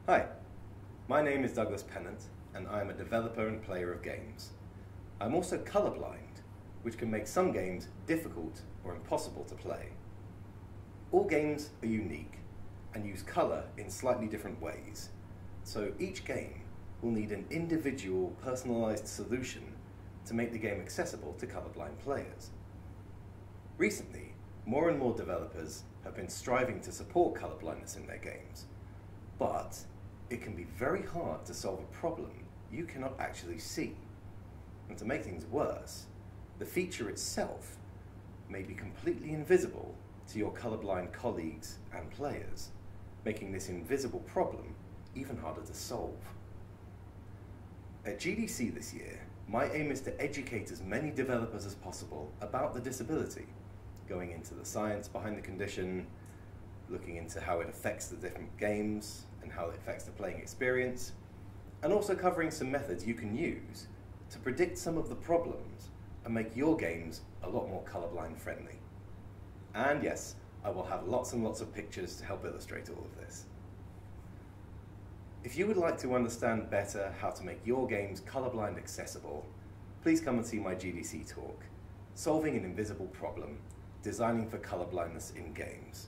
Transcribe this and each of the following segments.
Hi, my name is Douglas Pennant, and I am a developer and player of games. I'm also colorblind, which can make some games difficult or impossible to play. All games are unique and use color in slightly different ways, so each game will need an individual, personalized solution to make the game accessible to colorblind players. Recently, more and more developers have been striving to support colorblindness in their games, but it can be very hard to solve a problem you cannot actually see. And to make things worse, the feature itself may be completely invisible to your colorblind colleagues and players, making this invisible problem even harder to solve. At GDC this year, my aim is to educate as many developers as possible about the disability, going into the science behind the condition, looking into how it affects the different games and how it affects the playing experience, and also covering some methods you can use to predict some of the problems and make your games a lot more colorblind friendly. And yes, I will have lots and lots of pictures to help illustrate all of this. If you would like to understand better how to make your games colorblind accessible, please come and see my GDC talk, Solving an Invisible Problem, Designing for Colorblindness in Games.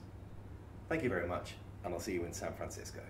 Thank you very much, and I'll see you in San Francisco.